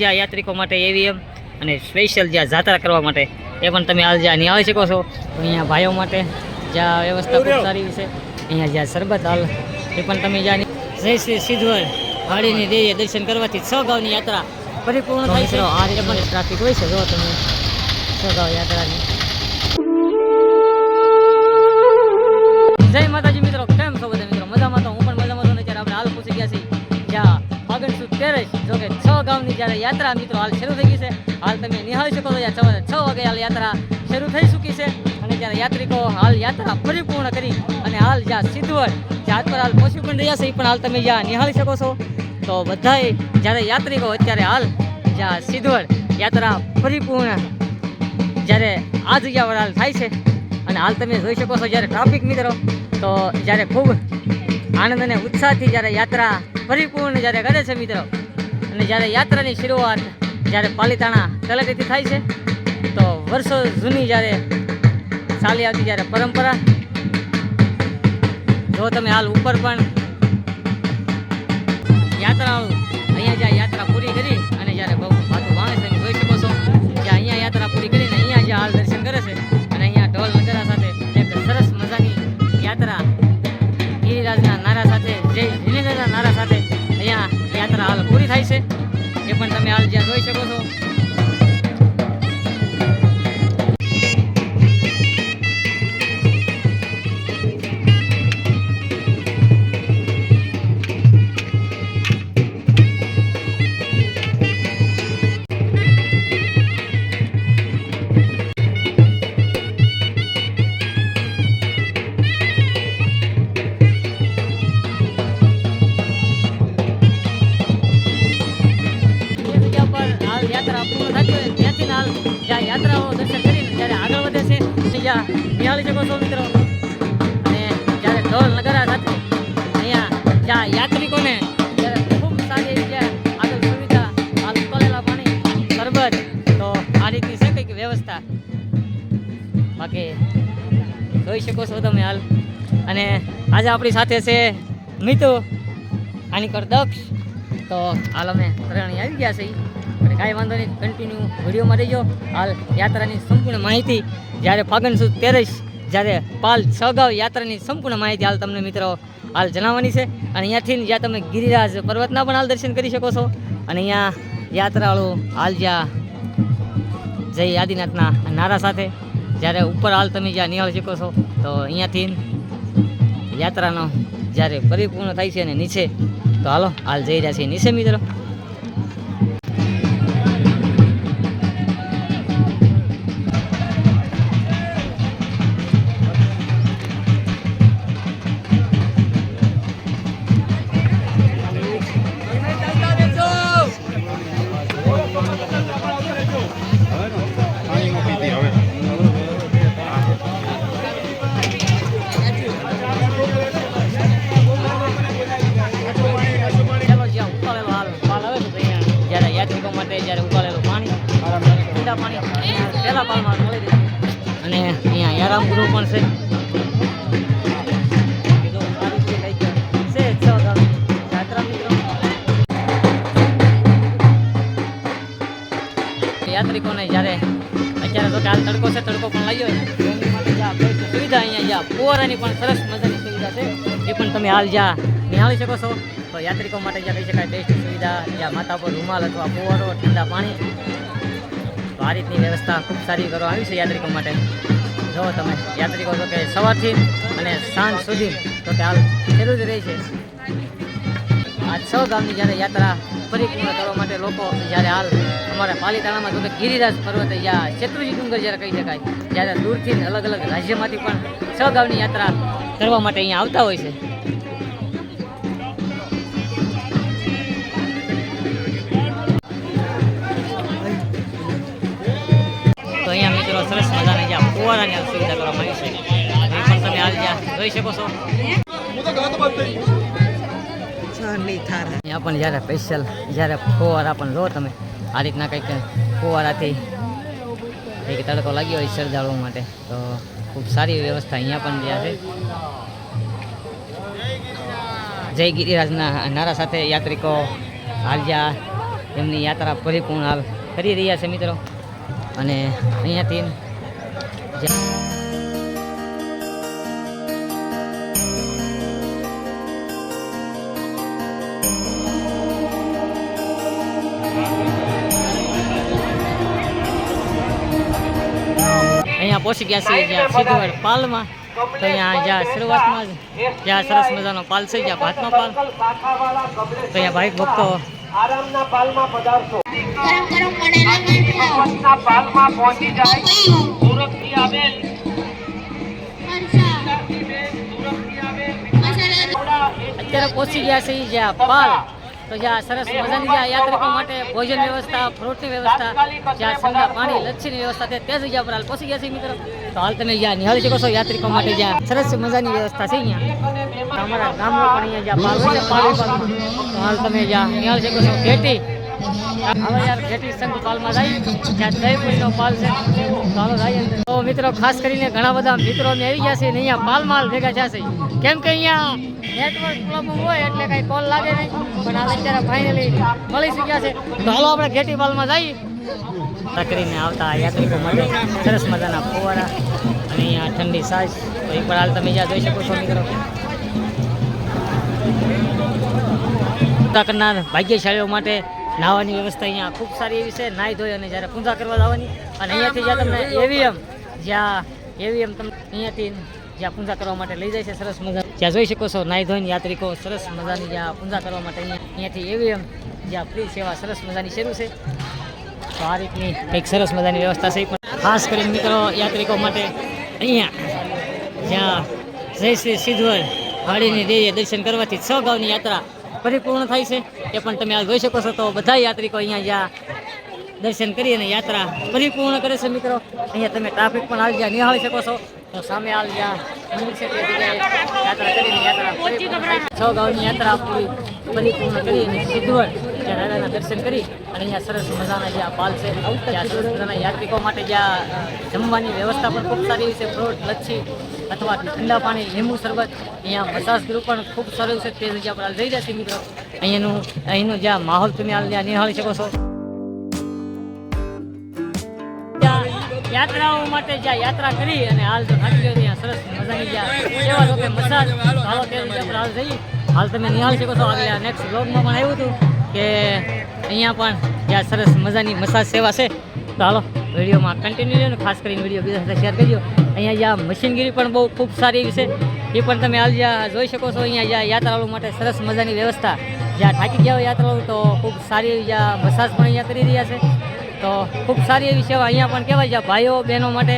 જ્યાં યાત્રિકો માટે એવીએમ અને સ્પેશિયલ જ્યાં જાત્રા કરવા માટે એ પણ તમે હાલ જ્યાં નિહાળી શકો છો. તો અહીંયા ભાઈઓ માટે જ્યાં વ્યવસ્થા ખૂબ સારી છે. અહીંયા જ્યાં શરબત હાલ એ પણ તમે જ્યાં જય શ્રી સિદ્ધવડ વાડીની દેવીએ દર્શન કરવાથી 6 ગામની યાત્રા પરિપૂર્ણ થાય છે. આ રીતે પણ ટ્રાફિક હોય છે. જો તમે 6 ગામ યાત્રાની. જય માતાજી મિત્રો, કેમ છો બધા મિત્રો? મજામાં? તો હું પણ મજામાં છું. અત્યારે આપણે હાલ પહોંચી ગયા છીએ જ્યાં ફાગણ સુદ 13 જો કે 6 ગામની જ્યારે યાત્રા મિત્રો હાલ શરૂ થઈ ગઈ છે. હાલ તમે નિહાળી શકો છો જ્યાં સવારે 6 વાગે હાલ યાત્રા શરૂ થઈ ચૂકી છે. અને જ્યારે યાત્રિકો હાલ યાત્રા પરિપૂર્ણ કરી અને હાલ જ્યાં સિદ્ધવડ જ્યાં પર હાલ પહોંચી પણ રહ્યા છે એ પણ હાલ તમે જ્યાં નિહાળી શકો છો. તો બધાએ જ્યારે યાત્રિકો અત્યારે હાલ જ્યાં સિદ્ધવડ યાત્રા પરિપૂર્ણ જ્યારે આ જગ્યા પર હાલ થાય છે. અને હાલ તમે જોઈ શકો છો જ્યારે ટ્રાફિક મિત્રો તો જ્યારે ખૂબ આનંદ અને ઉત્સાહથી જ્યારે યાત્રા પરિપૂર્ણ જ્યારે કરે છે મિત્રો. અને જ્યારે યાત્રાની શરૂઆત જ્યારે પાલીતાણા તળેટીથી થાય છે. તો વર્ષો જૂની જ્યારે ચાલી આવતી જ્યારે પરંપરા જો તમે હાલ ઉપર પણ યાત્રાઓ અહીંયા જ્યાં યાત્રા પૂરી કરી અને જ્યારે બહુ ભાતું ભાવે છે જોઈ શકો છો જ્યાં અહીંયા યાત્રા પૂરી કરીને અહીંયા જ્યાં હાલ દર્શન કરે છે. અને અહીંયા ઢોલ નગારા સાથે એક સરસ મજાની યાત્રા ગિરિરાજના નારા સાથે જય જિનેન્દ્રના નારા સાથે અહીંયા યાત્રા હાલ પૂરી થાય છે. એ પણ તમે હાલ જ્યાં જોઈ શકો છો. યાત્રા પૂર્ણ થતી હોય ત્યાંથી હાલ જ્યાં યાત્રાઓ દર્શન કરીને જ્યારે આગળ વધે છે ત્યાં નિહાળી શકો છો મિત્રો. અને જ્યારે ઢોલ નગારા સાથે અહીંયા જ્યાં યાત્રિકોને જ્યારે ખૂબ સારી રીતે આગળ સુવિધા હાલ ઉકળેલા પાણી શરબત તો આ રીતની છે કંઈક વ્યવસ્થા બાકી જોઈ શકો છો તમે હાલ. અને આજે આપણી સાથે છે મિતુ આનીકર દક્ષ. તો હાલ અમે ત્રણેય આવી ગયા છે. કાંઈ વાંધો નહીં, કન્ટિન્યુ વિડીયોમાં રહીજો. હાલ યાત્રાની સંપૂર્ણ માહિતી જ્યારે ફાગણ સુદ 13 જ્યારે પાલ 6 ગામ યાત્રાની સંપૂર્ણ માહિતી હાલ તમને મિત્રો હાલ જણાવવાની છે. અને અહીંયાથી જ્યાં તમે ગિરિરાજ પર્વતના પણ હાલ દર્શન કરી શકો છો. અને અહીંયા યાત્રાળુ હાલ જ્યાં જય આદિનાથના નારા સાથે જ્યારે ઉપર હાલ તમે જ્યાં નિહાળી શકો છો. તો અહીંયાથી યાત્રાનો જ્યારે પરિપૂર્ણ થાય છે અને નીચે તો હાલો હાલ જઈ રહ્યા છીએ નીચે મિત્રો. જ્યારે ઉકાળેલું પાણી ઠંડા પાણી પહેલા પાલમાં મળી રહે. અને અહીંયા યારામ ગૃહ પણ છે. યાત્રિકોને જ્યારે અત્યારે તો હાલ તડકો છે, તડકો પણ લાગ્યો હોય એમની માટે જ્યાં સુવિધા અહીંયા જ્યાં ફુવારાની પણ સરસ મજાની સુવિધા છે એ પણ તમે હાલ જ્યાં નિહાળી શકો છો. તો યાત્રિકો માટે જ્યાં કહી શકાય બેસ્ટ સુવિધા જ્યાં માથા પર રૂમાલ અથવા ફુવારો ઠંડા પાણી તો આ રીતની વ્યવસ્થા ખૂબ સારી કરવામાં આવી છે યાત્રિકો માટે. જો તમે યાત્રિકો છો કે સવારથી અને સાંજ સુધી તો કે હાલ શરૂ જ રહી છે. આ 6 ગામની જ્યારે યાત્રા પરિપૂર્ણ કરવા માટે લોકો જ્યારે હાલ અમારા પાલીતાણામાં તો કે ગિરિરાજ પર્વત જ્યાં શેત્રુંજી ડુંગર જ્યારે કહી શકાય જ્યારે દૂરથી અલગ અલગ રાજ્યમાંથી પણ 6 ગામની યાત્રા કરવા માટે અહીંયા આવતા હોય છે. તો અહીંયા મિત્રો સરસ મજાની જ્યાં ફુવારાની સુવિધા કરવામાં આવી છે એ પણ તમે હાલ જ્યાં જોઈ શકો છો. અહીંયા પણ જ્યારે સ્પેશિયલ જ્યારે ફુવારા પણ જો તમે આ રીતના કંઈક ફુવારાથી એક તડકો લાગ્યો હોય શ્રદ્ધાળુઓ માટે તો ખૂબ સારી વ્યવસ્થા અહીંયા પણ જ્યાં છે. જય ગિરિરાજના નારા સાથે યાત્રિકો હાલ જ્યાં એમની યાત્રા પરિપૂર્ણ હાલ કરી રહ્યા છે મિત્રો. અને અહીંયાથી અહીંયા પહોંચી ગયા છે જ્યાં સિદ્ધવડ પાલમાં. તો અહીંયા જ્યાં શરૂઆતમાં જ્યાં સરસ મજાનો પાલ છે, જ્યાં ભાતનો પાલ, તો અહીંયા ભાઈ ભક્તો આરામના પાલમાં પધારશો. ભગવતના પાલમાં પહોંચી જાય સુરતથી આવેલ અત્યારે પહોંચી ગયા છે જ્યાં પાલ. તો જ્યાં સરસ મજાની જ્યાં યાત્રિકો માટે ભોજન વ્યવસ્થા, ફ્રૂટની વ્યવસ્થા, જ્યાં ઠંડા પાણી, લચ્છીની વ્યવસ્થા તે જગ્યા પર હાલ પહોંચી ગયા છે મિત્રો. તો હાલ તમે જ્યાં નિહાળી શકો છો યાત્રિકો માટે જ્યાં સરસ મજાની વ્યવસ્થા છે અહીંયા. અમારા ગામમાં પણ અહીંયા જ્યાં પાલ હોય પાલ વિભાગમાં, તો હાલ તમે જ્યાં નિહાળી શકો છો ઘેટી. હવે યાર ઘેટી સંઘ પાલમાં જાય જ્યાં દહીપુરીનો પાલ છે. તો હાલો જાય. તો મિત્રો ખાસ કરીને ઘણા બધા મિત્રો અમે આવી ગયા છે ને અહીંયા પાલમાં ભેગા થયા છે. કેમ કે અહીંયા નેટવર્ક પ્રોબ્લેમ હોય એટલે કઈ કોલ લાગે નહીં, પણ હાલ અત્યારે ફાઇનલી મળી શક્યા છે. તો હાલો આપણે ઘેટી પાલમાં જઈએ. કરીને આવતા યાત્રિકો માટે સરસ મજાના ફુવારા અને અહીંયા ઠંડી છાશ, તો એ પણ હાલ તમે જ્યાં જોઈ શકો છો મિત્રો. પૂજા કરનાર ભાગ્યશાળીઓ માટે નાહવાની વ્યવસ્થા અહીંયા ખૂબ સારી એવી છે. નાહી ધોઈ અને જ્યારે પૂજા કરવા જવાની, અને અહીંયાથી જ્યાં તમને એવીએમ તમને અહીંયાથી જ્યાં પૂજા કરવા માટે લઈ જાય છે સરસ મજા. જ્યાં જોઈ શકો છો નાહી ધોઈને યાત્રિકો સરસ મજાની જ્યાં પૂજા કરવા માટે અહીંયાથી એવીએમ જ્યાં ફ્રી સેવા સરસ મજાની શરૂ છે. તો આ રીતની કંઈક સરસ મજાની વ્યવસ્થા છે. પણ ખાસ કરીને મિત્રો યાત્રિકો માટે અહીંયા જ્યાં જય શ્રી સિદ્ધવડ વાડીની દેવીએ દર્શન કરવાથી 6 ગામની યાત્રા પરિપૂર્ણ થાય છે. એ પણ તમે આ જોઈ શકો છો. તો બધા યાત્રિકો અહીંયા જ્યાં દર્શન કરી અને યાત્રા પરિપૂર્ણ કરે છે મિત્રો. અહીંયા તમે ટ્રાફિક પણ હાલ જ્યાં નિહાળી શકો છો. તો સામે હાલ જ્યાં મંદિર છે તે જગ્યાએ યાત્રા કરીને યાત્રા પરિપૂર્ણ થાય છે. 6 ગામની યાત્રા પરિપૂર્ણ કરી અને સિદ્ધવડ જ્યાં દાદાના દર્શન કરી અને અહીંયા સરસ મજાના જ્યાં પાલ છે, ત્યાં સરસ મજાના યાત્રિકો માટે જ્યાં જમવાની વ્યવસ્થા પણ ખૂબ સારી છે. ફ્રૂટ, લચ્છી અથવા ઠંડા પાણી, લીંબુ શરબત, અહીંયા મસાજ ગ્રુપ પણ ખૂબ સારું છે. તે જગ્યા પર હાલ જઈ જશે મિત્રો. અહીંનો જ્યાં માહોલ તમે હાલ જ્યાં નિહાળી શકો છો. યાત્રાઓ માટે જ્યાં યાત્રા કરી અને હાલ જો થાકી ગયો ત્યાં સરસ મજાની જ્યાં સેવા રૂપે મસાજ, હાલો તે જગ્યા પર હાલ જઈ હાલ તમે નિહાળી શકો છો. આગળ નેક્સ્ટ બ્લોગમાં પણ આવ્યું હતું કે અહીંયા પણ જ્યાં સરસ મજાની મસાજ સેવા છે. તો હાલો વિડીયોમાં કન્ટિન્યુ રહ્યો ને ખાસ કરીને વિડીયો બીજા સાથે શેર કરજો. અહીંયા જ્યાં મશીનગીરી પણ બહુ ખૂબ સારી એવી છે. એ પણ તમે હાલ જ્યાં જોઈ શકો છો. અહીંયા જ્યાં યાત્રાળુ માટે સરસ મજાની વ્યવસ્થા, જ્યાં થાકી ગયા હોય યાત્રાળુ તો ખૂબ સારી એવી જ્યાં મસાજ પણ અહીંયા કરી રહ્યા છે. તો ખૂબ સારી એવી સેવા અહીંયા પણ કહેવાય જ્યાં ભાઈઓ બહેનો માટે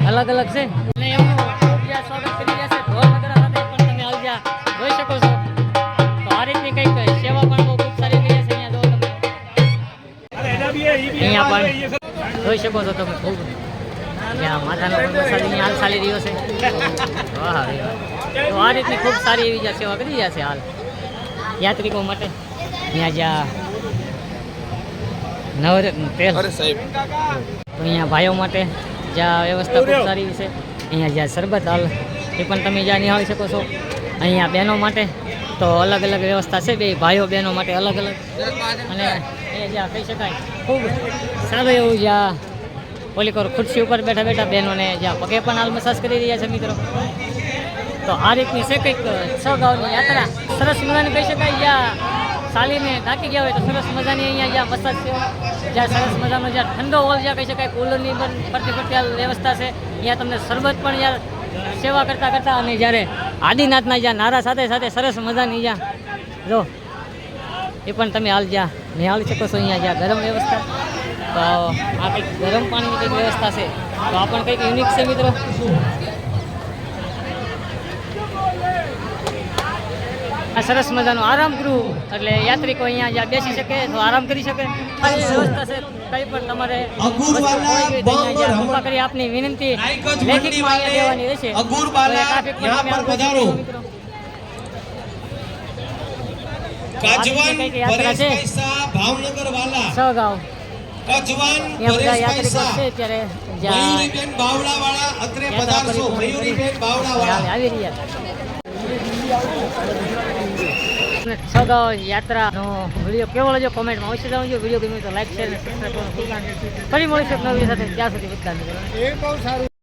અલગ અલગ છે. અને એમનું જ્યાં સ્વાગત કરી રહ્યા છે ઢોલ નગારા સાથે પણ તમે હાલ જ્યાં જોઈ શકો છો. તો આ રીતની કંઈક સેવા પણ બહુ ખૂબ સારી કરી છે. અહીંયા જો તમે અહીંયા પણ જોઈ શકો છો તમે ખૂબ જ્યાં માથાનો પણ મસાજ અહીંયા હાલ ચાલી રહ્યો છે. વાહ તો આ રીતની ખૂબ સારી એવી જ્યાં સેવા કરી રહ્યા છે હાલ યાત્રિકો માટે. અહીંયા જ્યાં નવરત્ન તેલ અહીંયા ભાઈઓ માટે જ્યાં વ્યવસ્થા ખૂબ સારી છે. અહીંયા જ્યાં શરબત હાલ એ પણ તમે જ્યાં નિહાળી શકો છો. અહીંયા બહેનો માટે તો અલગ અલગ વ્યવસ્થા છે. બે ભાઈઓ બહેનો માટે અલગ અલગ. અને એ જ્યાં કહી શકાય ખૂબ સારું એવું જ્યાં ઓલીકોર ખુરશી ઉપર બેઠા બેઠા બહેનોને જ્યાં પગે પણ હાલ મસાજ કરી રહ્યા છે મિત્રો. તો આ રીતની છે કંઈક 6 ગામની યાત્રા સરસ મજાની કહી શકાય. જ્યાં ચાલીને થાકી ગયા હોય તો સરસ મજાની અહીંયા જ્યાં મસાજ છે, જ્યાં સરસ મજાનો જ્યાં ઠંડો હોલ જ્યાં કહી શકાય કુલરની પણ ફરતી વ્યવસ્થા છે. અહીંયા તમને શરબત પણ જ્યાં સેવા કરતા અને જ્યારે આદિનાથના જ્યાં નારા સાથે સાથે સરસ મજાની જ્યાં જો એ પણ તમે હાલ જ્યાં નિહાળી શકો છો. અહીંયા જ્યાં ગરમ વ્યવસ્થા, તો આ કંઈક ગરમ પાણીની કંઈક વ્યવસ્થા છે. તો આ પણ કંઈક યુનિક છે મિત્રો. આ સરસ મજાનું આરામ ગૃહ એટલે યાત્રિકો અહીંયા જ્યાં બેસી શકે તો આરામ કરી શકે. આ વ્યવસ્થા છે. કંઈ પણ તમારે કૃપા કરી આપની વિનંતી લેખિતમાં અહીંયા દેવાની રહેશે. યાત્રા છે 6 ગામ ત્યાં બધા યાત્રિકો છે. ત્યારે આવી રહ્યા અને સગાઓ યાત્રાનો વિડીયો કેવો લાગ્યો કોમેન્ટમાં અવશ્ય જણાવજો. વિડીયો ગમ્યો તો લાઈક શેર અને સબસ્ક્રાઈબ કરવાનું ભૂલતા નહીં. ફરી મળીશું એક નવા વિડીયો સાથે. ત્યાં સુધી બધા મિત્રો એ બહુ સારું.